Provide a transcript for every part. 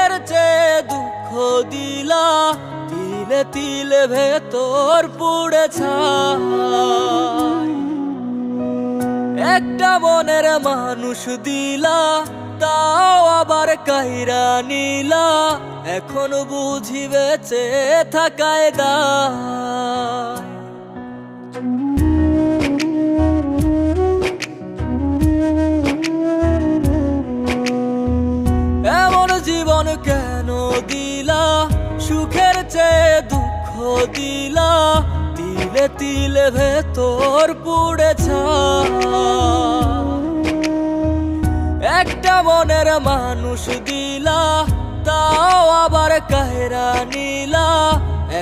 সুখের চেয়ে দুঃখ দিলা, তিলে তিলে ভেতর পুড়ে ছাই। একটা মনের মানুষ দিলা, তাও আবার কাইরা নিলা, এখন বুঝি বেঁচে থাকায় দায়। এমন জীবন কেন দিলা, সুখের চেয়ে দুঃখ দিলা, তিলে তিলে ভেতর পুড়ে ছাই। একটা মনের মানুষ দিলা, তাও আবার কাহেরা নিলা,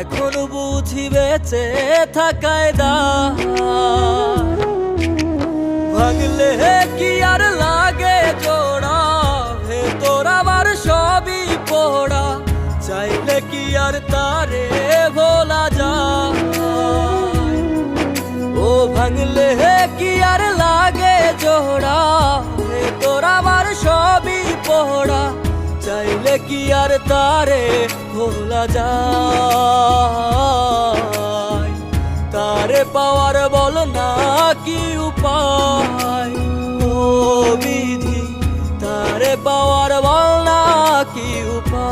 এখন বুঝি বেঁচে থাকায় দায়। ভাঙলে কি আর লাগে জোড়া, ভেতর আমার সবই পোড়া, চাইলে কি আর তারে ভোলা যায়। ও ভাঙলে কি আর লাগে জোড়া, ভেতর আমার সবই পোড়া, চাইলে কি আর তারে ভোলা যায়। তারে পাওয়ার বল না কি উপায়, ও বিধি তারে পাওয়ার বল না কি উপায়।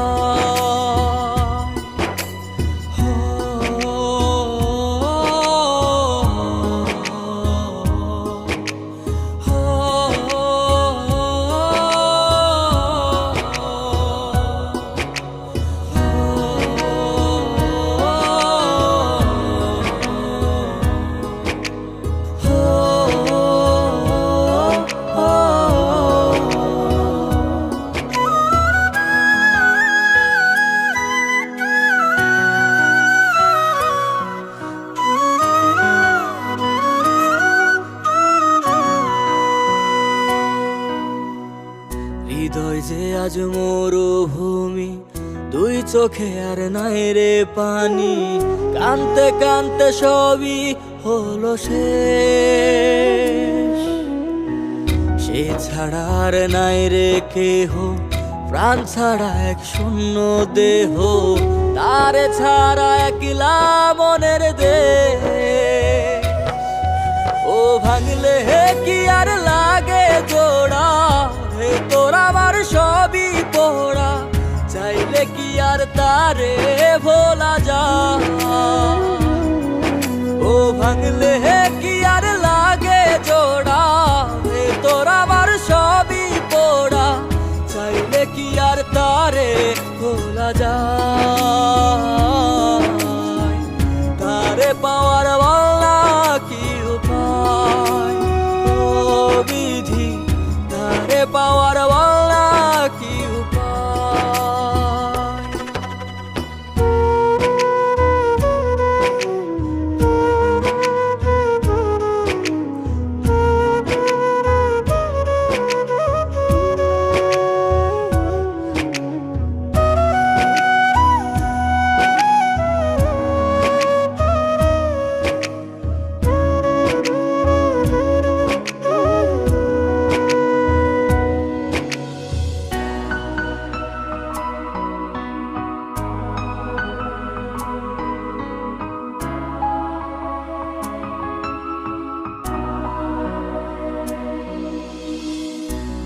হৃদয় যে আজ মরুভূমি, দুই চোখে আর নাই রে পানি, কানতে কানতে সবই হলো শেষ। সে ছাড়া আর নাই রে কেহ, প্রাণ ছাড়া এক শূন্য দেহ, তারে ছাড়া একলা মনের দেহ। ও ভাঙলে কি আর লাগে জোড়া, ভেতর আমার সবই পোড়া, চাইলে কি আর তারে ভোলা যায়। ও ভাঙলে কি আর লাগে জোড়া, ভেতর আমার সবই পোড়া, চাইলে কি আর তারে ভোলা যায়। তারে পাওয়ার বলা কি উপায়, ও বিধি তারে পাওয়ার বলা কি উপায়।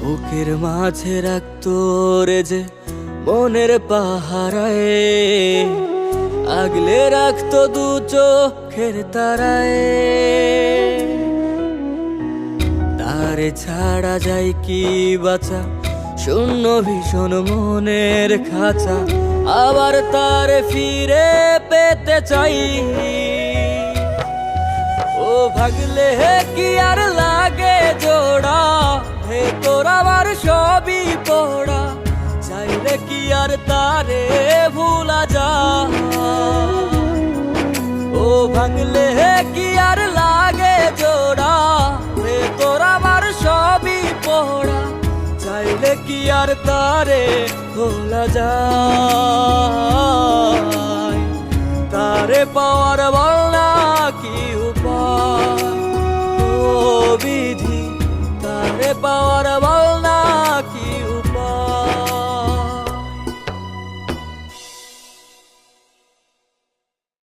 বুকের মাঝে রাখতো রে যে মনের পাহারায়, আগলে রাখতো দু চোখের তারায়। তারে ছাড়া যায় কি বাঁচা, শূন্য ভীষণ মনের খাঁচা, আবার তারে ফিরে পেতে চাই। ও ভাগলে কি আর লাগে জোড়া, ভেতর আমার সবই পোড়া, চাইলে কি আর তারে ভুলা যায়। ও ভাঙলে কি আর লাগে জোড়া, ভেতর আমার সবই পোড়া, চাইলে কি আর তারে ভোলা যায়। তারে পাওয়ার বলা কি উপায়, ও বিধি তারে পাওয়ার